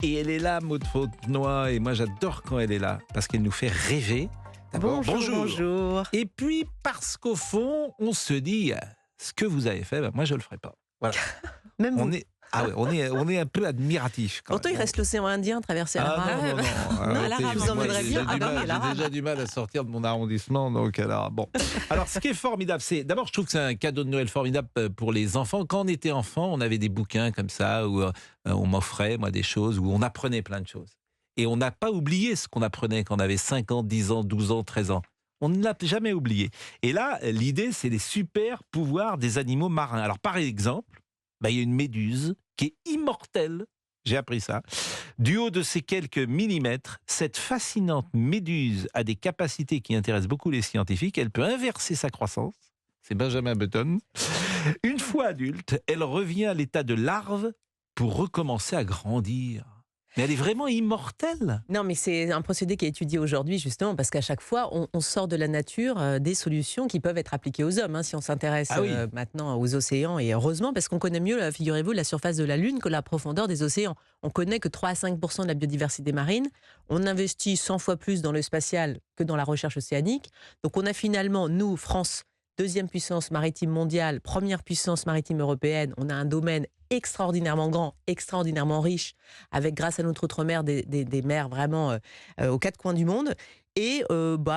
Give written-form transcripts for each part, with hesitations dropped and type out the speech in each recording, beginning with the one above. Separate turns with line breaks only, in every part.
Et elle est là, Maud Fontenoy, et moi j'adore quand elle est là, parce qu'elle nous fait rêver. D'abord,
Bonjour.
Et puis parce qu'au fond, on se dit, ce que vous avez fait, moi je le ferai pas. Voilà.
Même vous.
On est un peu admiratif.
Pourtant, il reste l'océan Indien, traverser la Rame.
Non.
Non, la Rame, vous emmènerez bien.
J'ai déjà du mal à sortir de mon arrondissement. Donc, alors, bon. Alors, ce qui est formidable, c'est. D'abord, je trouve que c'est un cadeau de Noël formidable pour les enfants. Quand on était enfant, on avait des bouquins comme ça où on m'offrait, moi, des choses, où on apprenait plein de choses. Et on n'a pas oublié ce qu'on apprenait quand on avait 5 ans, 10 ans, 12 ans, 13 ans. On ne l'a jamais oublié. Et là, l'idée, c'est les super pouvoirs des animaux marins. Alors, par exemple, il y a une méduse qui est immortelle, j'ai appris ça. Du haut de ses quelques millimètres, cette fascinante méduse a des capacités qui intéressent beaucoup les scientifiques. Elle peut inverser sa croissance. C'est Benjamin Button. Une fois adulte, elle revient à l'état de larve pour recommencer à grandir. Mais elle est vraiment immortelle.
Non, mais c'est un procédé qui est étudié aujourd'hui, justement, parce qu'à chaque fois, on sort de la nature des solutions qui peuvent être appliquées aux hommes, si on s'intéresse maintenant aux océans. Et heureusement, parce qu'on connaît mieux, figurez-vous, la surface de la Lune que la profondeur des océans. On connaît que 3 à 5% de la biodiversité marine. On investit 100 fois plus dans le spatial que dans la recherche océanique. Donc on a finalement, nous, France, deuxième puissance maritime mondiale, première puissance maritime européenne, on a un domaine extraordinairement grand, extraordinairement riche, avec, grâce à notre outre-mer, des mers vraiment aux 4 coins du monde. Et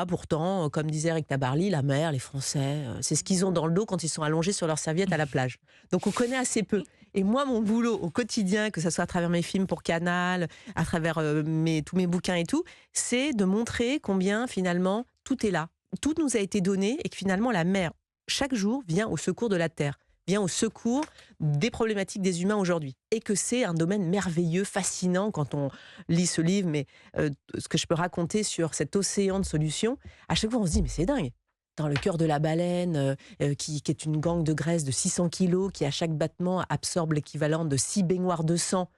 pourtant, comme disait Eric Tabarly, la mer, les Français, c'est ce qu'ils ont dans le dos quand ils sont allongés sur leur serviette à la plage. Donc on connaît assez peu. Et moi, mon boulot au quotidien, que ce soit à travers mes films pour Canal, à travers tous mes bouquins et tout, c'est de montrer combien, finalement, tout est là. Tout nous a été donné et que finalement, la mer, chaque jour, vient au secours de la Terre, vient au secours des problématiques des humains aujourd'hui. Et que c'est un domaine merveilleux, fascinant quand on lit ce livre. Mais ce que je peux raconter sur cet océan de solutions, à chaque fois on se dit, mais c'est dingue. Dans le cœur de la baleine, qui est une gangue de graisse de 600 kilos, qui à chaque battement absorbe l'équivalent de 6 baignoires de sang,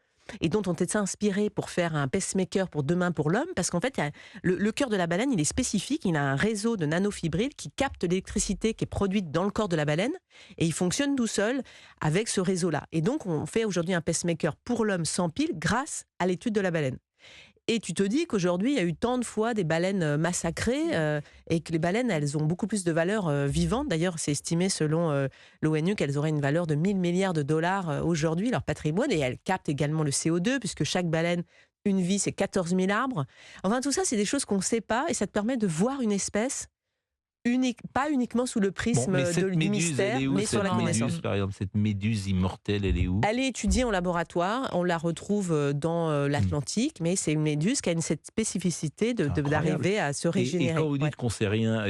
et dont on s'est inspiré pour faire un pacemaker pour demain pour l'homme, parce qu'en fait, le cœur de la baleine, il est spécifique, il a un réseau de nanofibrilles qui capte l'électricité qui est produite dans le corps de la baleine, et il fonctionne tout seul avec ce réseau-là. Et donc, on fait aujourd'hui un pacemaker pour l'homme sans pile grâce à l'étude de la baleine. Et tu te dis qu'aujourd'hui, il y a eu tant de fois des baleines massacrées et que les baleines, elles ont beaucoup plus de valeur vivante. D'ailleurs, c'est estimé selon l'ONU qu'elles auraient une valeur de 1000 milliards de dollars aujourd'hui, leur patrimoine. Et elles captent également le CO2, puisque chaque baleine, une vie, c'est 14 000 arbres. Enfin, tout ça, c'est des choses qu'on ne sait pas et ça te permet de voir une espèce pas uniquement sous le prisme du mystère, mais sur la connaissance.
Par exemple, cette méduse immortelle, elle est où ?
Elle est étudiée en laboratoire, on la retrouve dans l'Atlantique, mais c'est une méduse qui a cette spécificité d'arriver à se régénérer.
Et quand vous dites qu'on ne sait rien,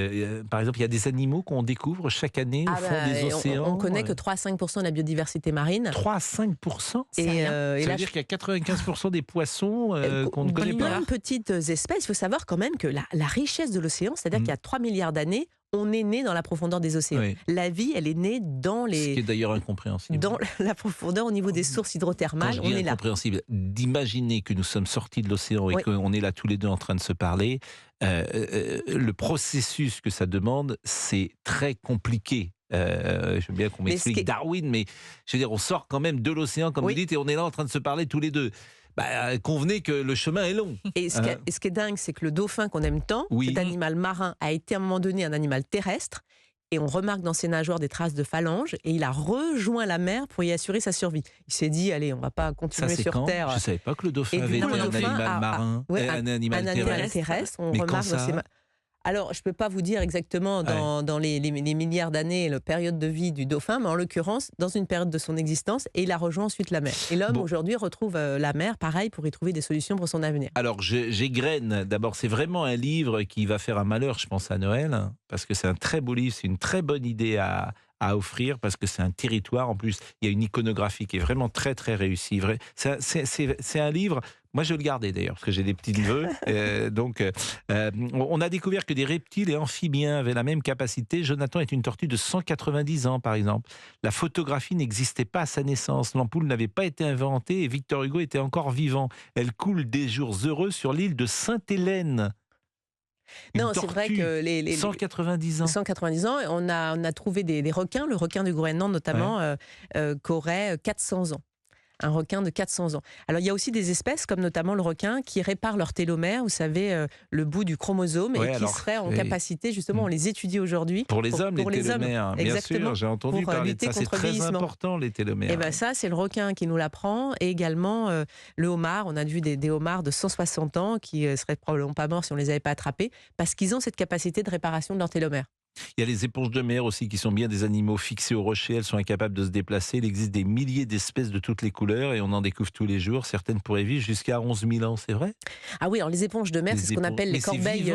par exemple, il y a des animaux qu'on découvre chaque année au fond des océans.
On ne connaît que 3 à 5% de la biodiversité marine.
3 à 5%, ça veut dire qu'il y a 95% des poissons qu'on ne connaît pas.
Plein de petites espèces. Il faut savoir quand même que la richesse de l'océan, c'est-à-dire qu'il y a 3 milliards d'années, on est né dans la profondeur des océans. Oui. La vie, elle est née dans les...
Ce qui est d'ailleurs incompréhensible.
Dans la profondeur, au niveau des sources hydrothermales,
on est là. Incompréhensible. D'imaginer que nous sommes sortis de l'océan et qu'on est là tous les deux en train de se parler, le processus que ça demande, c'est très compliqué. Je veux bien qu'on m'explique Darwin, mais je veux dire, on sort quand même de l'océan, comme vous dites, et on est là en train de se parler tous les deux. Convenez que le chemin est long.
Et ce qui est dingue, c'est que le dauphin qu'on aime tant, cet animal marin, a été à un moment donné un animal terrestre, et on remarque dans ses nageoires des traces de phalanges, et il a rejoint la mer pour y assurer sa survie. Il s'est dit, allez, on ne va pas continuer sur Terre.
Je ne savais pas que le dauphin avait été un animal marin, un animal
terrestre. On
mais
remarque dans ses... Alors, je ne peux pas vous dire exactement dans les milliards d'années, la période de vie du dauphin, mais en l'occurrence, dans une période de son existence, et il a rejoint ensuite la mer. Et l'homme, aujourd'hui, retrouve la mer, pareil, pour y trouver des solutions pour son avenir.
Alors, j'égrène. D'abord, c'est vraiment un livre qui va faire un malheur, je pense, à Noël, parce que c'est un très beau livre, c'est une très bonne idée à offrir, parce que c'est un territoire. En plus, il y a une iconographie qui est vraiment très, très réussie. C'est un livre... Moi, je vais le garder d'ailleurs, parce que j'ai des petits-neveux. On a découvert que des reptiles et amphibiens avaient la même capacité. Jonathan est une tortue de 190 ans, par exemple. La photographie n'existait pas à sa naissance. L'ampoule n'avait pas été inventée et Victor Hugo était encore vivant. Elle coule des jours heureux sur l'île de Sainte-Hélène.
Non, c'est vrai que les
190 ans.
190 ans, on a trouvé des requins, le requin du Groenland notamment, qui aurait 400 ans. un requin de 400 ans. Alors il y a aussi des espèces, comme notamment le requin, qui réparent leur télomère, vous savez, le bout du chromosome, et qui seraient en capacité, justement, on les étudie aujourd'hui.
Pour les hommes, les télomères, bien sûr, j'ai entendu parler de ça, c'est très important, les télomères.
Et bien ça, c'est le requin qui nous l'apprend, et également le homard. On a vu des homards de 160 ans qui seraient probablement pas morts si on les avait pas attrapés, parce qu'ils ont cette capacité de réparation de leur télomère.
Il y a les éponges de mer aussi qui sont bien des animaux fixés au rocher, elles sont incapables de se déplacer. Il existe des milliers d'espèces de toutes les couleurs et on en découvre tous les jours. Certaines pourraient vivre jusqu'à 11 000 ans, c'est vrai?
Ah oui, alors les éponges de mer, c'est ce qu'on appelle les corbeilles.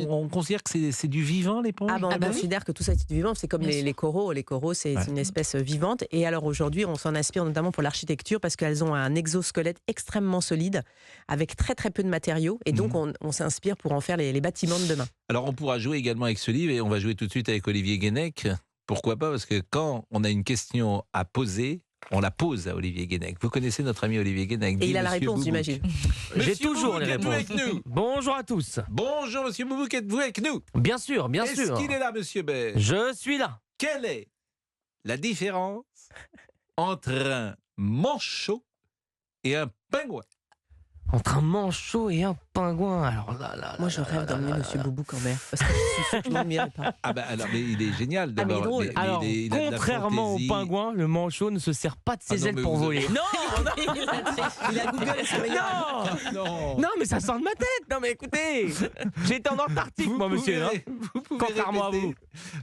On considère que c'est du vivant, l'éponge?
On considère que tout ça est du vivant, c'est comme les coraux. Les coraux, c'est une espèce vivante. Et alors aujourd'hui, on s'en inspire notamment pour l'architecture parce qu'elles ont un exosquelette extrêmement solide avec très très peu de matériaux. Et donc on s'inspire pour en faire les bâtiments de demain. Alors
on pourra jouer également avec ce livre et on va jouer tout de suite avec Olivier Guénec. Pourquoi pas? Parce que quand on a une question à poser, on la pose à Olivier Guénec. Vous connaissez notre ami Olivier Guénec.
Et il a la réponse, j'imagine.
J'ai toujours les réponses. Bonjour à tous.
Bonjour Monsieur Boubouk, êtes-vous avec nous?
Bien sûr, bien sûr.
Est-ce qu'il est là, Monsieur Bay?
Je suis là.
Quelle est la différence entre un manchot et un pingouin?
Entre un manchot et un pingouin. Alors
moi, je rêve d'emmener Monsieur Boubouk en mer. Parce que je ne m'y pas.
Ah ben alors, mais il est génial d'abord.
Drôle.
Alors, contrairement au pingouin, le manchot ne se sert pas de ses ailes pour voler. Non,
il a Google.
Non, mais ça sort de ma tête. Non, mais écoutez, j'ai été en Antarctique, moi, monsieur. Contrairement à vous.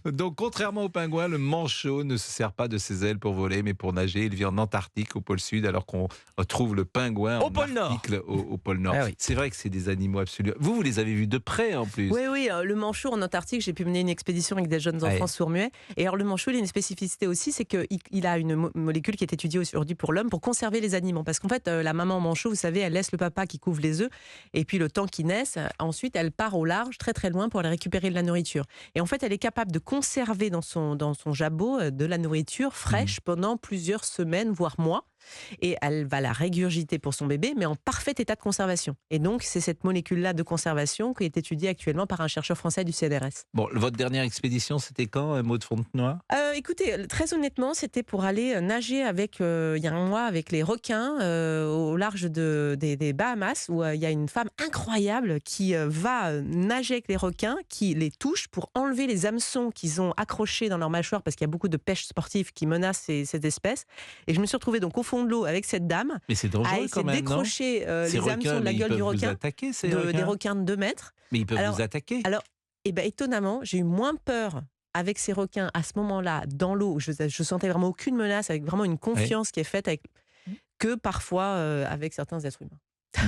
Donc, contrairement au pingouin, le manchot ne se sert pas de ses ailes pour voler, mais pour nager. Il vit en Antarctique, au pôle Sud, alors qu'on trouve le pingouin
au pôle Nord.
Au pôle Nord. Ah oui. C'est vrai que c'est des animaux absolument. Vous les avez vus de près en plus.
Oui, le manchot en Antarctique, j'ai pu mener une expédition avec des jeunes enfants sourds-muets. Et alors le manchot, il a une spécificité aussi, c'est qu'il a une molécule qui est étudiée aujourd'hui pour l'homme pour conserver les aliments. Parce qu'en fait, la maman manchot, vous savez, elle laisse le papa qui couvre les œufs. Et puis le temps qu'ils naissent, ensuite, elle part au large, très très loin pour aller récupérer de la nourriture. Et en fait, elle est capable de conserver dans son jabot de la nourriture fraîche pendant plusieurs semaines, voire mois. Et elle va la régurgiter pour son bébé, mais en parfait état de conservation. Et donc, c'est cette molécule-là de conservation qui est étudiée actuellement par un chercheur français du CNRS.
Bon, votre dernière expédition, c'était quand, Maud Fontenoy?
Écoutez, très honnêtement, c'était pour aller nager il y a un mois avec les requins au large des Bahamas, où il y a une femme incroyable qui va nager avec les requins, qui les touche pour enlever les hameçons qu'ils ont accrochés dans leur mâchoire, parce qu'il y a beaucoup de pêche sportive qui menace cette espèce. Et je me suis retrouvée donc au fond de l'eau avec cette dame.
Mais c'est dangereux quand même,
décrocher les hameçons de la gueule du requin.
Attaquer,
des requins de 2 mètres.
Mais ils peuvent vous attaquer.
Alors, étonnamment, j'ai eu moins peur avec ces requins à ce moment-là dans l'eau. Je sentais vraiment aucune menace, avec vraiment une confiance qui est faite que parfois avec certains êtres humains.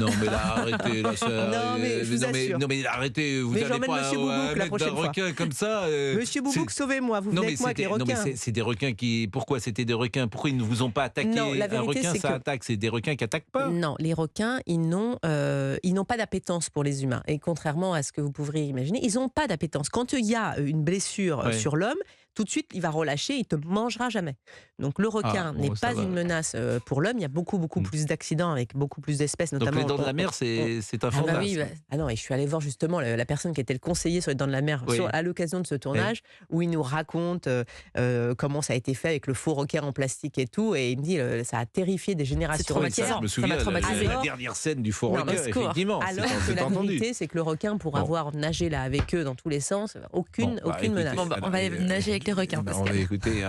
Non mais là arrêtez là,
non mais je vous assure.
Non mais arrêtez, vous allez pas
Monsieur Boubouk, la prochaine fois.
Requin comme ça.
Monsieur Boubouk, sauvez-moi, vous venez avec moi avec les requins.
Non mais c'est des requins qui. Pourquoi c'était des requins? Pourquoi ils ne vous ont pas attaqué?
Non, la vérité,
un requin ça attaque, c'est des requins qui attaquent pas.
Non, les requins ils n'ont pas d'appétence pour les humains, et contrairement à ce que vous pourriez imaginer, ils n'ont pas d'appétence. Quand il y a une blessure sur l'homme, tout de suite, il va relâcher, il ne te mangera jamais. Donc le requin n'est pas une menace pour l'homme. Il y a beaucoup plus d'accidents avec beaucoup plus d'espèces, notamment.
Donc les dents de la mer, c'est un fantasme.
Non, et je suis allée voir justement la personne qui était le conseiller sur les dents de la mer à l'occasion de ce tournage, où il nous raconte comment ça a été fait avec le faux requin en plastique et tout, et il me dit ça a terrifié des générations entières.
Je me souviens la dernière scène du faux requin, effectivement.
Alors que la vérité, c'est que le requin, pour avoir nagé là avec eux dans tous les sens, aucune menace.
On va nager avec les requins.
Écoutez,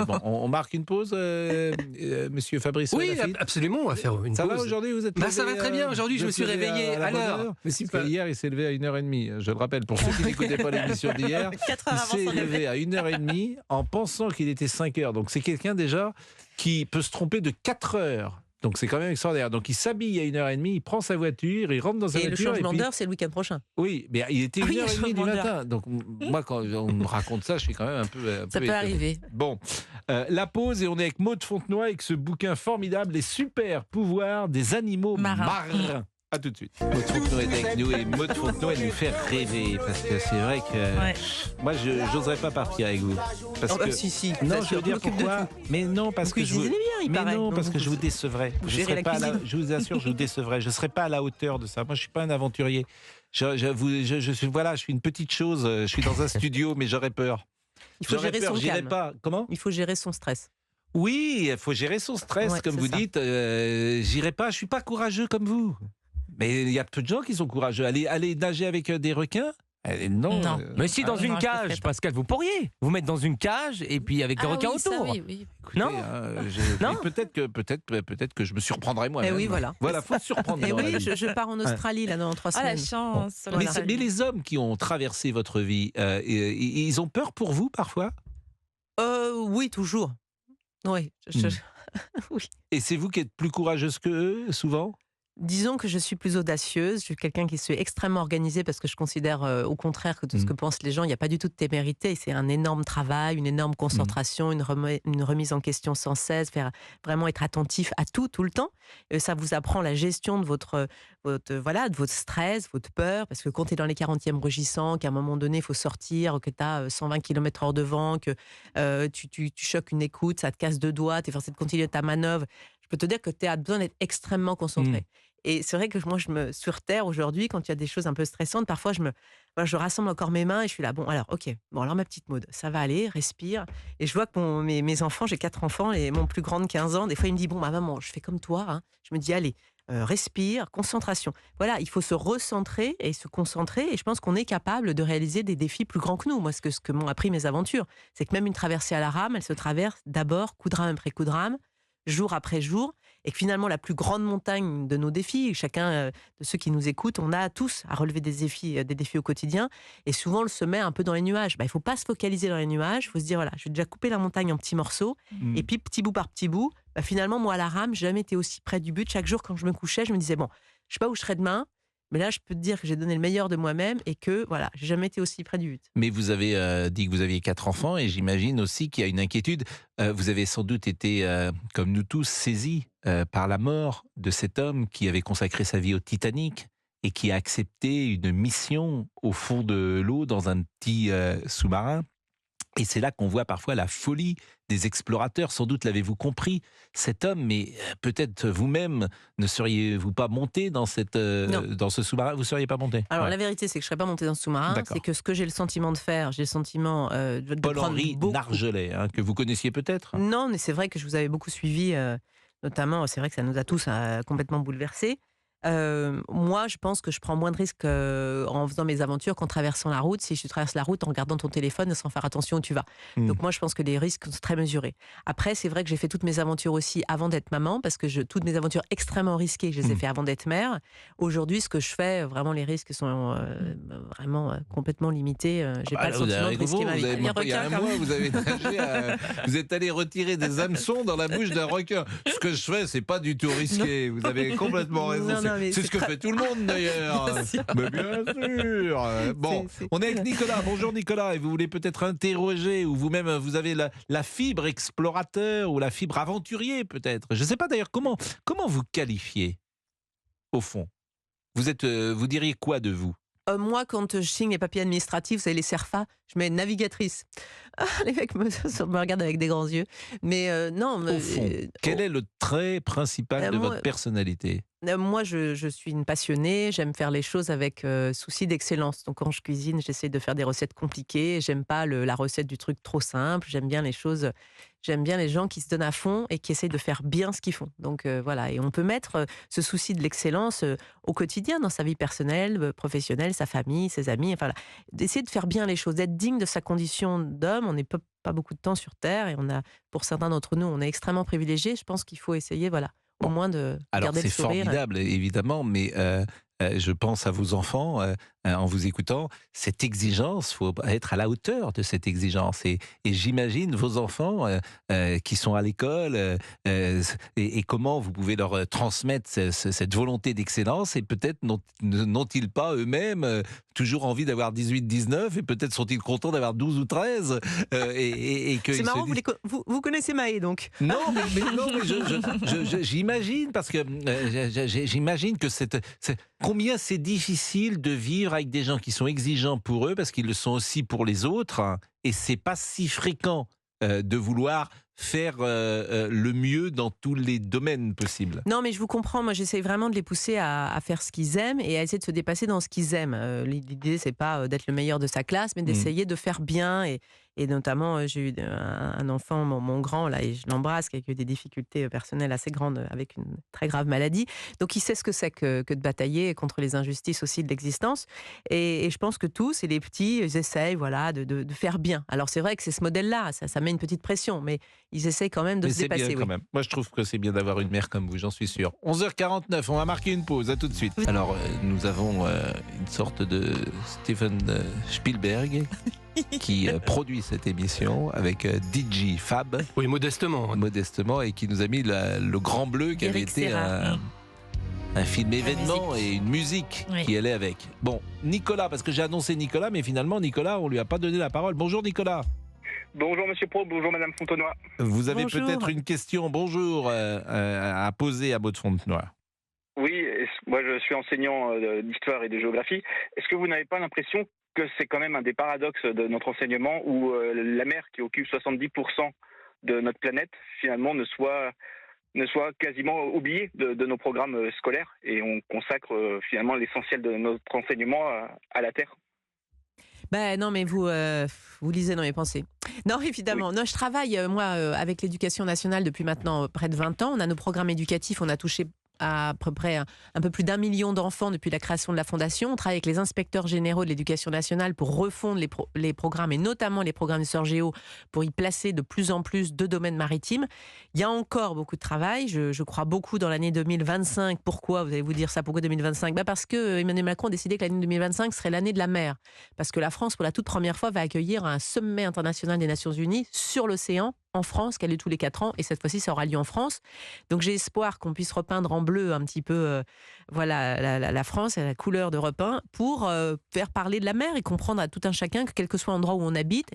bon, on marque une pause, monsieur Fabrice?
Oui, absolument, on va faire une pause.
Ça va aujourd'hui, vous êtes
ça va très bien, aujourd'hui je me suis réveillé à l'heure.
Hier, il s'est levé à 1h30, je le rappelle, pour ceux qui n'écoutaient pas l'émission d'hier. Il s'est levé à 1h30 en pensant qu'il était 5h. Donc c'est quelqu'un déjà qui peut se tromper de 4 heures. Donc c'est quand même extraordinaire. Donc il s'habille à 1h30, il prend sa voiture, il rentre dans sa voiture.
Et le changement d'heure, c'est le week-end prochain.
Oui, mais il était 1h30 du matin. Donc moi, quand on me raconte ça, je suis quand même un peu
ça peut arriver.
Bon, la pause, et on est avec Maud Fontenoy avec ce bouquin formidable, Les super pouvoirs des animaux marins. A tout de suite. Maud Fontenoy est avec nous, et Maud Fontenoy nous fait rêver, parce que c'est vrai que moi je n'oserais pas partir avec vous. Parce que
si.
Non, je veux dire pourquoi. Mais non, parce que je vous. Parce que je vous décevrais. Je vous assure, je vous décevrais. Je ne serais pas à la hauteur de ça. Moi, je suis pas un aventurier. Je suis une petite chose. Je suis dans un studio, mais j'aurais peur.
Il faut gérer son calme.
Comment ?
Il faut gérer son stress.
Oui, il faut gérer son stress,
Ouais,
comme
c'est
vous
ça.
dites. J'irai pas, je suis pas courageux comme vous. Mais il y a peu de gens qui sont courageux. Aller nager avec des requins? Non.
Non.
Mais si, dans
non,
une
je le ferai
cage,
pas.
Pascal, vous pourriez vous mettre dans une cage et puis avec des
Ah
requins
oui, ça,
autour.
oui, oui.
Écoutez,
Non.
mais
Non.
peut-être que je me surprendrai moi-même.
oui, voilà.
Voilà, faut se surprendre
Et
dans la
oui,
vie.
je pars en Australie là dans 3
Ah, la
semaines.
chance.
Mais,
Voilà.
mais les hommes qui ont traversé votre vie, ils ont peur pour vous parfois?
Oui, toujours. Oui. Oui.
Et c'est vous qui êtes plus courageuse qu'eux, souvent?
Disons que je suis plus audacieuse, je suis quelqu'un qui suis extrêmement organisé parce que je considère au contraire que tout ce que pensent les gens, il n'y a pas du tout de témérité, c'est un énorme travail, une énorme concentration, une remise en question sans cesse, vraiment être attentif à tout, tout le temps. Ça vous apprend la gestion de de votre stress, votre peur, parce que quand tu es dans les 40e rugissants, qu'à un moment donné il faut sortir, que tu as 120 km/h de vent, que tu choques une écoute, ça te casse 2 doigts, tu es forcé de continuer ta manœuvre, je peux te dire que tu as besoin d'être extrêmement concentré. Et c'est vrai que moi, sur Terre, aujourd'hui, quand il y a des choses un peu stressantes, parfois, je rassemble encore mes mains et je suis là, bon, alors, ok, bon, alors ma petite Maud, ça va aller, respire. Et je vois que mes enfants, j'ai 4 enfants, et mon plus grand de 15 ans, des fois, il me dit, bon, maman, je fais comme toi, hein. Je me dis, allez, respire, concentration. Voilà, il faut se recentrer et se concentrer, et je pense qu'on est capable de réaliser des défis plus grands que nous. Moi, ce que m'ont appris mes aventures, c'est que même une traversée à la rame, elle se traverse d'abord coup de rame après coup de rame, jour après jour, et que finalement la plus grande montagne de nos défis, chacun de ceux qui nous écoutent, on a tous à relever des défis au quotidien, et souvent on le se met un peu dans les nuages. Il ne faut pas se focaliser dans les nuages, il faut se dire voilà, je vais déjà couper la montagne en petits morceaux, et puis petit bout par petit bout, finalement moi à la rame, j'ai jamais été aussi près du but. Chaque jour quand je me couchais, je me disais bon, je sais pas où je serai demain, mais là je peux te dire que j'ai donné le meilleur de moi-même et que voilà, j'ai jamais été aussi près du but.
Mais vous avez dit que vous aviez 4 enfants et j'imagine aussi qu'il y a une inquiétude. Vous avez sans doute été, comme nous tous, saisis par la mort de cet homme qui avait consacré sa vie au Titanic et qui a accepté une mission au fond de l'eau dans un petit sous-marin. Et c'est là qu'on voit parfois la folie des explorateurs. Sans doute l'avez-vous compris, cet homme, mais peut-être vous-même ne seriez-vous pas monté dans ce sous-marin? Vous ne seriez pas monté?
Alors
Ouais.
la vérité, c'est que je ne serais pas montée dans ce sous-marin.
D'accord.
C'est que ce que j'ai le sentiment de faire, j'ai le sentiment de
Paul-Henri
prendre beaucoup.
Nargelet, que vous connaissiez peut-être?
Non, mais c'est vrai que je vous avais beaucoup suivi, notamment, c'est vrai que ça nous a tous complètement bouleversés. Moi, je pense que je prends moins de risques en faisant mes aventures qu'en traversant la route. Si tu traverses la route en regardant ton téléphone sans faire attention où tu vas. Donc moi, je pense que les risques sont très mesurés. Après, c'est vrai que j'ai fait toutes mes aventures aussi avant d'être maman, parce que toutes mes aventures extrêmement risquées, je les ai fait avant d'être mère. Aujourd'hui, ce que je fais, vraiment, les risques sont vraiment complètement limités. J'ai pas le sentiment de risquer ma vie.
Il y a un mois, vous avez nagé vous êtes allé retirer des hameçons dans la bouche d'un requin. Ce que je fais, c'est pas du tout risqué. Vous avez complètement raison.
Non, mais
c'est ce que fait tout le monde d'ailleurs. Mais bien sûr. Bon, on est avec Nicolas. Bonjour Nicolas. Et vous voulez peut-être interroger, ou vous-même vous avez la fibre explorateur ou la fibre aventurier peut-être. Je ne sais pas d'ailleurs comment vous qualifiez au fond. Vous diriez quoi de vous?
Moi, quand je signe les papiers administratifs, vous savez, les CERFA, je mets navigatrice. Les mecs me regardent avec des grands yeux. Mais non.
Au fond, quel est le trait principal de votre personnalité?
Moi, je suis une passionnée. J'aime faire les choses avec souci d'excellence. Donc, quand je cuisine, j'essaie de faire des recettes compliquées. J'aime pas la recette du truc trop simple. J'aime bien les choses. J'aime bien les gens qui se donnent à fond et qui essayent de faire bien ce qu'ils font. Donc voilà, et on peut mettre ce souci de l'excellence au quotidien, dans sa vie personnelle, professionnelle, sa famille, ses amis. Enfin, d'essayer de faire bien les choses, d'être digne de sa condition d'homme. On n'est pas beaucoup de temps sur Terre et pour certains d'entre nous, on est extrêmement privilégiés. Je pense qu'il faut essayer, voilà, au moins de garder le sourire.
Alors c'est formidable, évidemment, mais je pense à vos enfants en vous écoutant. Cette exigence, il faut être à la hauteur de cette exigence. Et j'imagine vos enfants qui sont à l'école et comment vous pouvez leur transmettre cette volonté d'excellence, et peut-être n'ont-ils pas eux-mêmes toujours envie d'avoir 18, 19, et peut-être sont-ils contents d'avoir 12 ou 13
C'est marrant, vous connaissez Maë donc.
Non, mais j'imagine, parce que j'imagine que combien c'est difficile de vivre avec des gens qui sont exigeants pour eux, parce qu'ils le sont aussi pour les autres, hein, et c'est pas si fréquent de vouloir faire le mieux dans tous les domaines possibles.
Non, mais je vous comprends. Moi, j'essaie vraiment de les pousser à faire ce qu'ils aiment et à essayer de se dépasser dans ce qu'ils aiment. L'idée, c'est pas d'être le meilleur de sa classe, mais d'essayer de faire bien et Et notamment, j'ai eu un enfant, mon grand, là, et je l'embrasse, qui a eu des difficultés personnelles assez grandes avec une très grave maladie. Donc, il sait ce que c'est que de batailler contre les injustices aussi de l'existence. Et je pense que tous, et les petits, ils essayent de faire bien. Alors, c'est vrai que c'est ce modèle-là, ça met une petite pression, mais ils essayent quand même de se dépasser.
Mais c'est bien quand même. Moi, je trouve que c'est bien d'avoir une mère comme vous, j'en suis sûr. 11h49, on va marquer une pause, à tout de suite. Alors, nous avons une sorte de Steven Spielberg qui produit cette émission avec DJ Fab.
Oui, modestement.
Modestement, et qui nous a mis le Grand Bleu, qui avait été un film événement et une musique qui allait avec. Bon, Nicolas, parce que j'ai annoncé Nicolas, mais finalement, Nicolas, on lui a pas donné la parole. Bonjour Nicolas.
Bonjour Monsieur Pro, bonjour Madame Fontenoy.
Vous avez peut-être une question, à poser à Maud Fontenoy.
Oui, moi je suis enseignant d'histoire et de géographie. Est-ce que vous n'avez pas l'impression que c'est quand même un des paradoxes de notre enseignement où la mer qui occupe 70% de notre planète finalement ne soit quasiment oubliée de nos programmes scolaires et on consacre finalement l'essentiel de notre enseignement à la Terre?
Non, mais vous lisez dans mes pensées. Non, évidemment. Oui. Non, je travaille, moi, avec l'Éducation nationale depuis maintenant près de 20 ans. On a nos programmes éducatifs, on a touché à peu près un peu plus d'1 million d'enfants depuis la création de la Fondation. On travaille avec les inspecteurs généraux de l'Éducation nationale pour refondre les programmes, et notamment les programmes de Sœurs Géo, pour y placer de plus en plus de domaines maritimes. Il y a encore beaucoup de travail. Je crois beaucoup dans l'année 2025. Pourquoi? Vous allez vous dire ça, pourquoi 2025? Parce que Emmanuel Macron a décidé que l'année 2025 serait l'année de la mer. Parce que la France, pour la toute première fois, va accueillir un sommet international des Nations Unies sur l'océan, en France, qui a lieu tous les 4 ans, et cette fois-ci, ça aura lieu en France. Donc j'ai espoir qu'on puisse repeindre en bleu un petit peu la France, à la couleur d'Europe 1, pour faire parler de la mer et comprendre à tout un chacun que quel que soit l'endroit où on habite,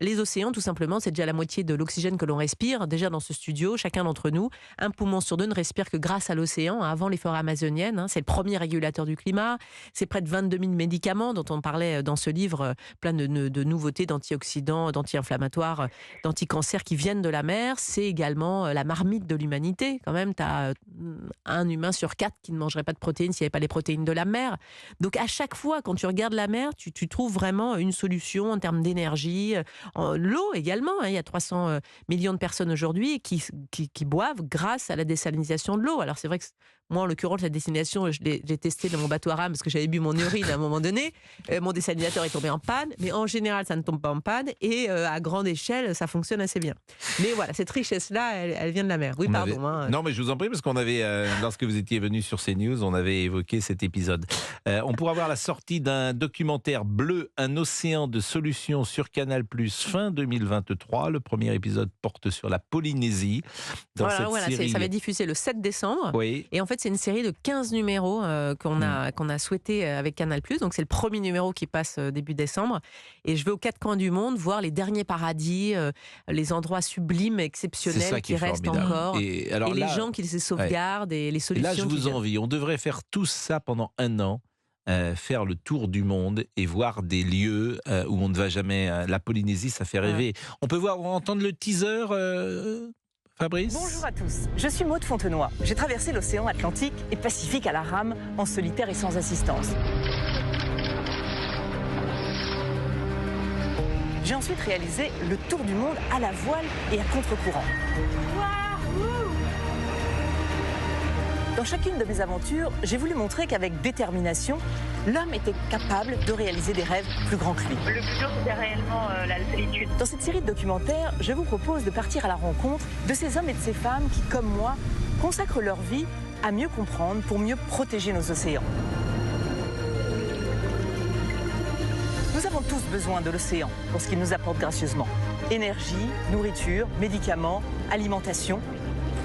les océans, tout simplement, c'est déjà la moitié de l'oxygène que l'on respire. Déjà dans ce studio, chacun d'entre nous, un poumon sur 2 ne respire que grâce à l'océan, avant les forêts amazoniennes. C'est le premier régulateur du climat. C'est près de 22 000 médicaments dont on parlait dans ce livre, plein de nouveautés d'antioxydants, d'anti-inflammatoires, d'anti-cancers qui viennent de la mer. C'est également la marmite de l'humanité. Quand même, tu as un humain sur 4 qui ne mangerait pas de protéines s'il n'y avait pas les protéines de la mer. Donc à chaque fois, quand tu regardes la mer, tu trouves vraiment une solution en termes d'énergie. L'eau également, il y a 300 millions de personnes aujourd'hui qui boivent grâce à la désalinisation de l'eau. Alors c'est vrai que moi, en l'occurrence, la désalinisation, j'ai testé dans mon bateau à rame parce que j'avais bu mon urine à un moment donné. Mon désalinisateur est tombé en panne, mais en général, ça ne tombe pas en panne et à grande échelle, ça fonctionne assez bien. Mais voilà, cette richesse-là, elle vient de la mer. Oui, pardon.
Non, mais je vous en prie, parce qu'on avait, lorsque vous étiez venu sur CNews, on avait évoqué cet épisode. On pourra voir la sortie d'un documentaire Bleu, un océan de solutions sur Canal+, fin 2023. Le premier épisode porte sur la Polynésie.
Voilà, ça va être diffusé le 7 décembre.
Oui.
Et en fait, c'est une série de 15 numéros qu'on a souhaité avec Canal+. Donc, c'est le premier numéro qui passe début décembre. Et je vais aux 4 coins du monde voir les derniers paradis, les endroits sublimes, exceptionnels qui restent encore. Et les gens qui les sauvegardent et les solutions.
Et là, je vous envie. On devrait faire tout ça pendant 1 an. Faire le tour du monde et voir des lieux où on ne va jamais. La Polynésie, ça fait rêver. On peut entendre le teaser, Fabrice?
Bonjour à tous, je suis Maud Fontenoy. J'ai traversé l'océan Atlantique et Pacifique à la rame, en solitaire et sans assistance. J'ai ensuite réalisé le tour du monde à la voile et à contre-courant. Dans chacune de mes aventures, j'ai voulu montrer qu'avec détermination, l'homme était capable de réaliser des rêves plus grands que lui.
Le plus dur, c'était réellement la solitude.
Dans cette série de documentaires, je vous propose de partir à la rencontre de ces hommes et de ces femmes qui, comme moi, consacrent leur vie à mieux comprendre pour mieux protéger nos océans. Nous avons tous besoin de l'océan pour ce qu'il nous apporte gracieusement. Énergie, nourriture, médicaments, alimentation.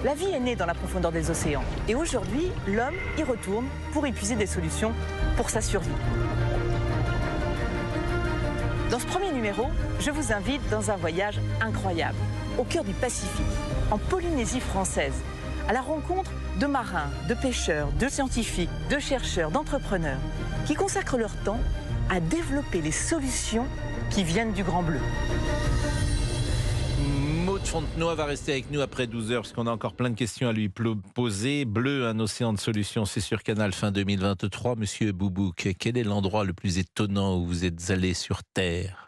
La vie est née dans la profondeur des océans. Et aujourd'hui, l'homme y retourne pour y puiser des solutions pour sa survie. Dans ce premier numéro, je vous invite dans un voyage incroyable, au cœur du Pacifique, en Polynésie française, à la rencontre de marins, de pêcheurs, de scientifiques, de chercheurs, d'entrepreneurs, qui consacrent leur temps à développer les solutions qui viennent du Grand Bleu.
Maud Fontenoy va rester avec nous après 12h parce qu'on a encore plein de questions à lui poser. Bleu, un océan de solutions, c'est sur Canal fin 2023. Monsieur Boubouk, quel est l'endroit le plus étonnant où vous êtes allé sur Terre?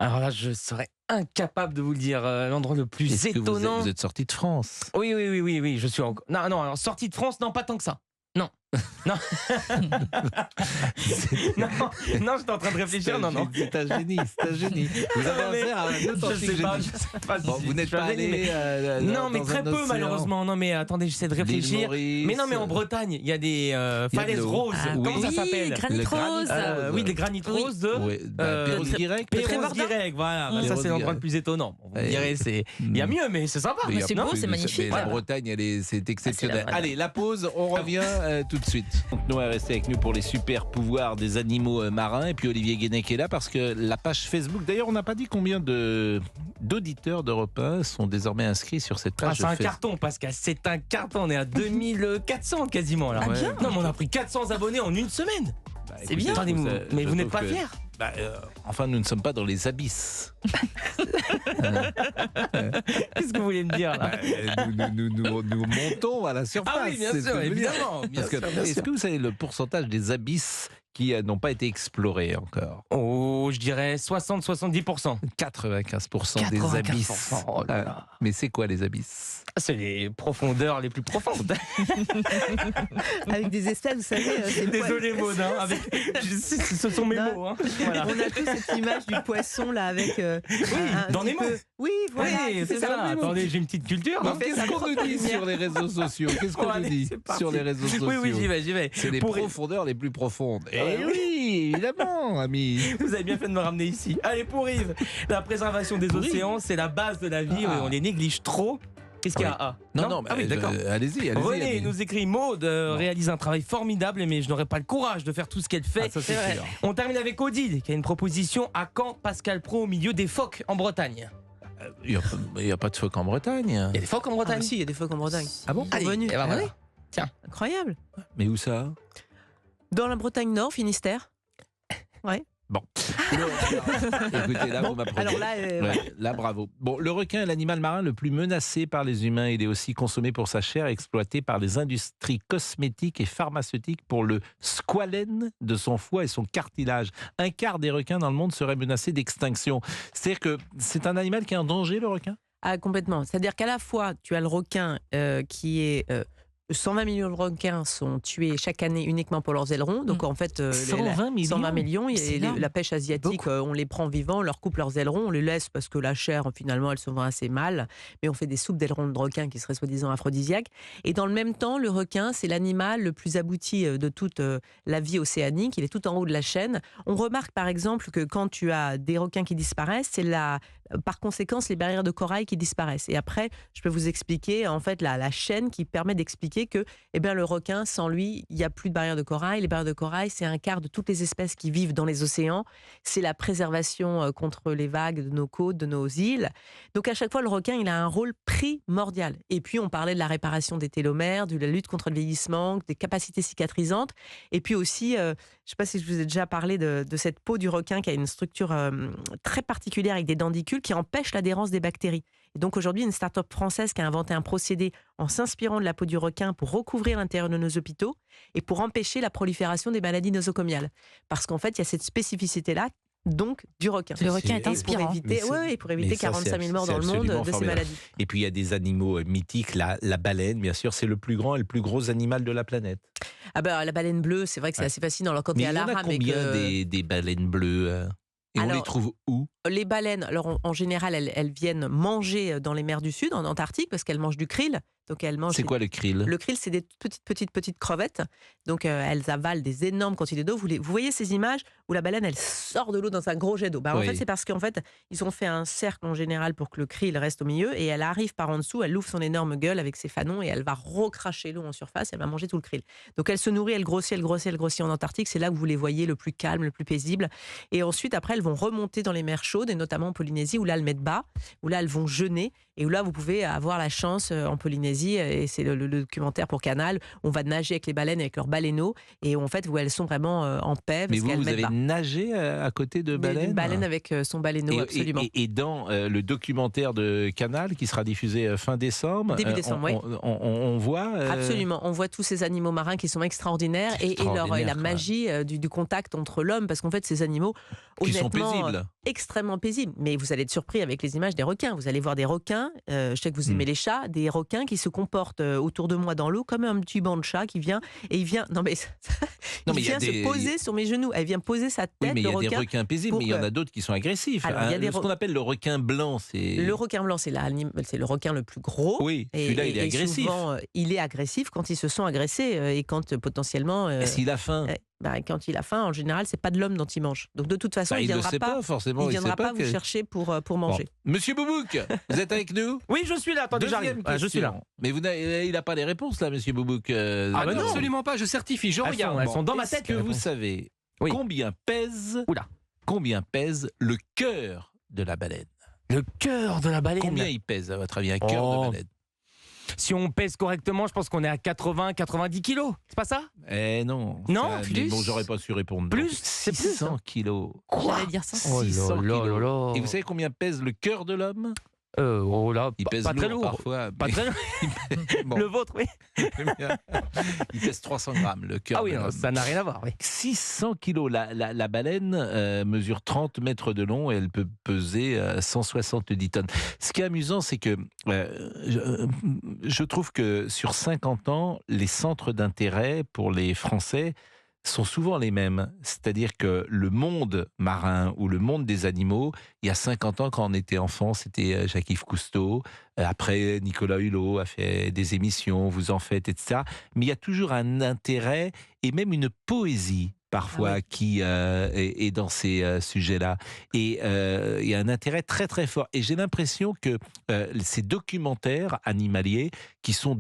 Alors là, je serais incapable de vous le dire. L'endroit le plus
Est-ce que
étonnant.
vous êtes sorti de France?
Oui, je suis encore. Non, alors, sortie de France, non, pas tant que ça. Non. Non. non, j'étais en train de réfléchir. Non.
C'est un génie. Vous avez affaire à un authentique génie.
Je sais pas.
Bon, vous n'êtes pas allé
non, mais très peu, malheureusement. Non, mais attendez, j'essaie de réfléchir. Mais non, mais en Bretagne, il y a des falaises roses. Comment ça s'appelle?
Granit rose.
Oui, des granits roses de.
Perros-Guirec.
Perros-Guirec, voilà. Ça, c'est l'endroit le plus étonant. Vous me direz, il y a mieux, mais c'est sympa.
Mais c'est beau, c'est magnifique.
Mais la Bretagne, c'est exceptionnel.
la
Allez, la pause, on revient tout de suite. Continuez à rester avec nous pour les super pouvoirs des animaux marins. Et puis Olivier Guénec est là parce que la page Facebook, d'ailleurs, on n'a pas dit combien d'auditeurs d'Europe 1 sont désormais inscrits sur cette page.
C'est un carton, Pascal, c'est un carton. On est à 2400 quasiment là. Non, mais on a pris 400 abonnés en une semaine.
C'est
bien. Attendez, mais vous n'êtes pas fiers?
Enfin, nous ne sommes pas dans les abysses.
Qu'est-ce que vous voulez me dire là?
Nous montons à la surface.
Ah oui, bien sûr, évidemment.
Est-ce que vous savez le pourcentage des abysses qui n'ont pas été explorés encore?
Oh, je dirais 60-70%.
95% des abysses.
Oh là là.
Mais c'est quoi les abysses?
C'est les profondeurs les plus profondes.
Avec des espèces, vous savez.
Désolé Maud, ce sont mes mots. Voilà.
On a tous cette image du poisson là avec.
dans Nemo.
Oui, voilà.
Oui, c'est ça. Attendez, j'ai une petite culture.
Qu'est-ce qu'on nous dit sur les réseaux sociaux? Qu'est-ce qu'on nous dit sur les réseaux sociaux?
Oui, j'y vais.
C'est les profondeurs les plus profondes. Eh oui, évidemment, ami.
Vous avez bien fait de me ramener ici. Allez, pour Yves, la préservation des océans, c'est la base de la vie. On les néglige trop. Qu'est-ce qu'il y a?
Non, mais d'accord. Allez-y.
René nous écrit: Maud réalise un travail formidable, mais je n'aurais pas le courage de faire tout ce qu'elle fait.
Ça, c'est sûr.
On termine avec Odile, qui a une proposition. À quand Pascal Pro au milieu des phoques en Bretagne?
Il n'y a pas de phoques en Bretagne.
Il y a des phoques en Bretagne?
Si, il y a des phoques en Bretagne.
Ah bon?
Venus.
Voilà.
Tiens. Incroyable.
Mais où ça?
Dans la Bretagne Nord, Finistère. Ouais.
Bon. Écoutez, là, vous m'apprenez.
Alors là,
là, bravo. Bon, le requin est l'animal marin le plus menacé par les humains. Il est aussi consommé pour sa chair, exploité par les industries cosmétiques et pharmaceutiques pour le squalène de son foie et son cartilage. Un quart des requins dans le monde seraient menacés d'extinction. C'est-à-dire que c'est un animal qui est en danger, le requin?
Ah, complètement. C'est-à-dire qu'à la fois, tu as le requin qui est... 120 millions de requins sont tués chaque année uniquement pour leurs ailerons. Donc en fait,
120
millions. Et la pêche asiatique, on les prend vivants, on leur coupe leurs ailerons, on les laisse parce que la chair, finalement, elle se vend assez mal. Mais on fait des soupes d'ailerons de requin qui seraient soi-disant aphrodisiaques. Et dans le même temps, le requin, c'est l'animal le plus abouti de toute la vie océanique. Il est tout en haut de la chaîne. On remarque par exemple que quand tu as des requins qui disparaissent, c'est par conséquence les barrières de corail qui disparaissent. Et après, je peux vous expliquer en fait la chaîne qui permet d'expliquer que le requin, sans lui, il n'y a plus de barrières de corail. Les barrières de corail, c'est un quart de toutes les espèces qui vivent dans les océans. C'est la préservation contre les vagues de nos côtes, de nos îles. Donc à chaque fois, le requin, il a un rôle primordial. Et puis, on parlait de la réparation des télomères, de la lutte contre le vieillissement, des capacités cicatrisantes. Et puis aussi, je ne sais pas si je vous ai déjà parlé de cette peau du requin qui a une structure très particulière avec des denticules qui empêche l'adhérence des bactéries. Et donc aujourd'hui, une start-up française qui a inventé un procédé en s'inspirant de la peau du requin pour recouvrir l'intérieur de nos hôpitaux et pour empêcher la prolifération des maladies nosocomiales. Parce qu'en fait, il y a cette spécificité-là, donc du requin.
Le requin est inspirant.
Pour éviter 45 000 morts dans le monde de ces maladies.
Et puis il y a des animaux mythiques, la baleine, bien sûr, c'est le plus grand et le plus gros animal de la planète.
La baleine bleue, c'est vrai que c'est assez fascinant. Alors quand tu es à la rame,
il y en a combien des baleines bleues et on les trouve où?
Les baleines, alors en général, elles viennent manger dans les mers du Sud, en Antarctique, parce qu'elles mangent du krill. Donc elles mangent.
C'est quoi le krill?
Le krill, c'est des petites crevettes. Donc elles avalent des énormes quantités d'eau. Vous voyez ces images où la baleine, elle sort de l'eau dans un gros jet d'eau. En fait, c'est parce qu'en fait, ils ont fait un cercle en général pour que le krill reste au milieu et elle arrive par en dessous, elle ouvre son énorme gueule avec ses fanons et elle va recracher l'eau en surface. Elle va manger tout le krill. Donc elle se nourrit, elle grossit en Antarctique. C'est là où vous les voyez le plus calme, le plus paisible. Et ensuite, après, elles vont remonter dans les mers chaudes et notamment en Polynésie où là, elles mettent bas, où là, elles vont jeûner. Et là, vous pouvez avoir la chance en Polynésie, et c'est le documentaire pour Canal, on va nager avec les baleines, avec leurs baleineaux, et en fait, où elles sont vraiment en paix.
Mais vous avez nagé à côté de baleines?
Une baleine avec son baleineau, absolument.
Et dans le documentaire de Canal, qui sera diffusé fin décembre,
début décembre, oui.
On voit...
Absolument, on voit tous ces animaux marins qui sont extraordinaires, et la magie du contact entre l'homme, parce qu'en fait, ces animaux,
qui sont
honnêtement,
paisibles.
Extrêmement paisibles. Mais vous allez être surpris avec les images des requins. Vous allez voir des requins, je sais que vous aimez les chats, des requins qui se comportent autour de moi dans l'eau comme un petit banc de chat qui vient, et il vient se poser sur mes genoux. Elle vient poser sa tête.
Oui, mais il y a
requin,
des requins paisibles, mais il y en a d'autres qui sont agressifs.
Alors,
ce qu'on appelle le requin blanc, c'est...
Le requin blanc, c'est le requin le plus gros.
Oui, celui-là, il est agressif.
Souvent, il est agressif quand il se sent agressé, et quand potentiellement...
S'il a faim.
Quand il a faim, en général, c'est pas de l'homme dont il mange. Donc de toute façon, il ne viendra pas vous chercher pour manger.
Bon. Monsieur Boubouk, vous êtes avec nous?
Oui, je suis là. Attendez, j'arrive. Je suis là.
Mais il n'a pas les réponses là, Monsieur Boubouk.
Non, absolument pas. Je certifie. Je regarde.
Elles sont dans ma tête.
Est-ce que vous savez combien pèse le cœur de la baleine?
Le cœur de la baleine.
Combien il pèse à votre avis, un cœur de baleine?
Si on pèse correctement, je pense qu'on est à 80-90 kilos. C'est pas ça?
Non.
Non,
plus. Bon, j'aurais pas su répondre.
Plus?
C'est 600 kilos.
Quoi? J'allais dire ça.
600 kilos.
Là.
Et vous savez combien pèse le cœur de l'homme?
Il
pèse
pas très lourd.
Parfois.
Pas très lourd. Bon. Le vôtre, oui.
Il pèse 300 grammes, le cœur de l'homme.
Ça n'a rien à voir. Oui.
600 kilos. La baleine mesure 30 mètres de long et elle peut peser 170 tonnes. Ce qui est amusant, c'est que je trouve que sur 50 ans, les centres d'intérêt pour les Français sont souvent les mêmes. C'est-à-dire que le monde marin ou le monde des animaux, il y a 50 ans, quand on était enfant, c'était Jacques-Yves Cousteau. Après, Nicolas Hulot a fait des émissions, vous en faites, etc. Mais il y a toujours un intérêt et même une poésie parfois qui est dans ces sujets-là. Et il y a un intérêt très très fort. Et j'ai l'impression que ces documentaires animaliers qui sont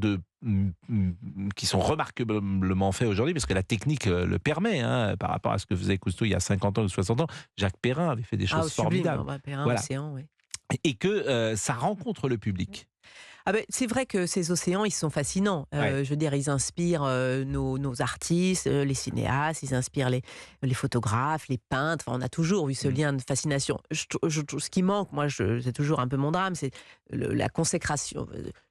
remarquablement faits aujourd'hui, parce que la technique le permet, par rapport à ce que faisait Cousteau il y a 50 ans ou 60 ans. Jacques Perrin avait fait des choses formidables.
Perrin, voilà. Océan, oui.
Et que ça rencontre le public.
C'est vrai que ces océans, ils sont fascinants. Je veux dire, ils inspirent nos artistes, les cinéastes, ils inspirent les photographes, les peintres. Enfin, on a toujours eu ce lien de fascination. Ce qui manque, moi, c'est toujours un peu mon drame, c'est la consécration,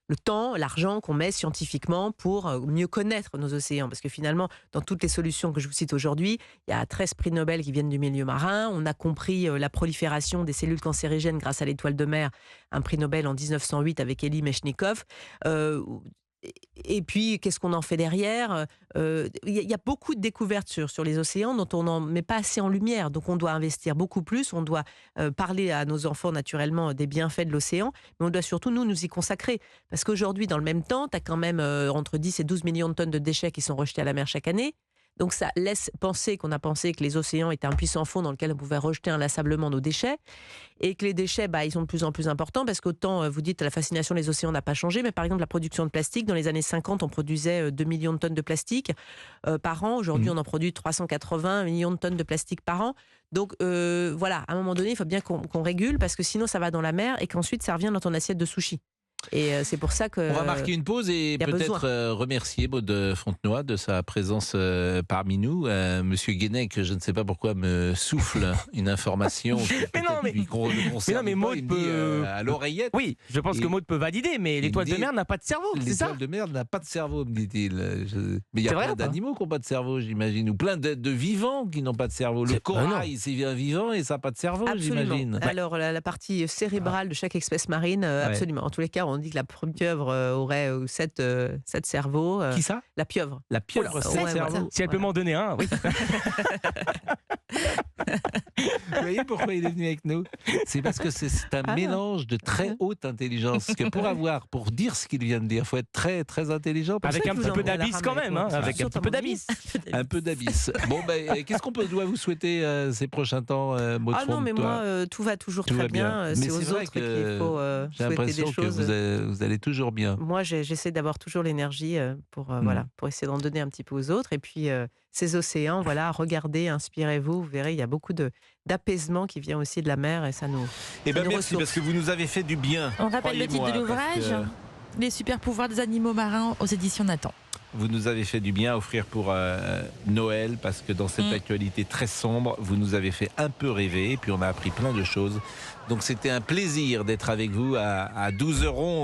le temps, l'argent qu'on met scientifiquement pour mieux connaître nos océans. Parce que finalement, dans toutes les solutions que je vous cite aujourd'hui, il y a 13 prix Nobel qui viennent du milieu marin. On a compris la prolifération des cellules cancérigènes grâce à l'étoile de mer, un prix Nobel en 1908 avec Elie Mechnikov. Et puis, qu'est-ce qu'on en fait derrière? Il y a beaucoup de découvertes sur les océans dont on n'en met pas assez en lumière. Donc, on doit investir beaucoup plus. On doit parler à nos enfants, naturellement, des bienfaits de l'océan. Mais on doit surtout, nous y consacrer. Parce qu'aujourd'hui, dans le même temps, tu as quand même entre 10 et 12 millions de tonnes de déchets qui sont rejetés à la mer chaque année. Donc ça laisse penser qu'on a pensé que les océans étaient un puissant fond dans lequel on pouvait rejeter inlassablement nos déchets, et que les déchets, ils sont de plus en plus importants, parce qu'autant, vous dites, la fascination des océans n'a pas changé, mais par exemple, la production de plastique, dans les années 50, on produisait 2 millions de tonnes de plastique par an. Aujourd'hui, on en produit 380 millions de tonnes de plastique par an. Donc voilà, à un moment donné, il faut bien qu'on régule, parce que sinon, ça va dans la mer, et qu'ensuite, ça revient dans ton assiette de sushi. Et c'est pour ça que...
On va marquer une pause et peut-être remercier Maud Fontenoy de sa présence parmi nous. Monsieur Guénec, je ne sais pas pourquoi, me souffle une information
mais Maud peut...
à l'oreillette.
Oui, je pense que Maud peut valider, mais l'étoile de mer n'a pas de cerveau, c'est ça?
L'étoile de mer n'a pas de cerveau, me dit-il. Mais il y a plein d'animaux qui n'ont pas de cerveau, j'imagine, ou plein de vivants qui n'ont pas de cerveau. Le corail, c'est bien vivant et ça n'a pas de cerveau, j'imagine.
Alors, la partie cérébrale de chaque espèce marine, absolument. En tous les cas, on dit que la pieuvre aurait 7 cerveaux.
Qui ça?
La pieuvre.
La pieuvre, 7 cerveaux.
Si elle peut m'en donner un, oui.
Vous voyez pourquoi il est venu avec nous? C'est parce que c'est un mélange de très haute intelligence. Parce que pour dire ce qu'il vient de dire, il faut être très, très intelligent.
Avec un petit peu d'abysse quand même. Avec un petit peu d'abysse.
Un peu d'abysse. Bon, qu'est-ce qu'on doit vous souhaiter ces prochains temps, Maud Fontenoy?
Non, mais moi, tout va toujours très bien. C'est aux autres qu'il faut souhaiter des choses.
Que vous allez toujours bien.
Moi, j'essaie d'avoir toujours l'énergie pour essayer d'en donner un petit peu aux autres. Et puis, ces océans, regardez, inspirez-vous. Vous verrez, il y a beaucoup d'apaisement apaisement qui vient aussi de la mer et ça nous.
Eh bien, merci
ressource.
parce que vous nous avez fait du bien.
On rappelle le titre de l'ouvrage, Les super pouvoirs des animaux marins aux éditions Nathan.
Vous nous avez fait du bien à offrir pour Noël, parce que dans cette actualité très sombre, vous nous avez fait un peu rêver, et puis on a appris plein de choses. Donc c'était un plaisir d'être avec vous à 12 €.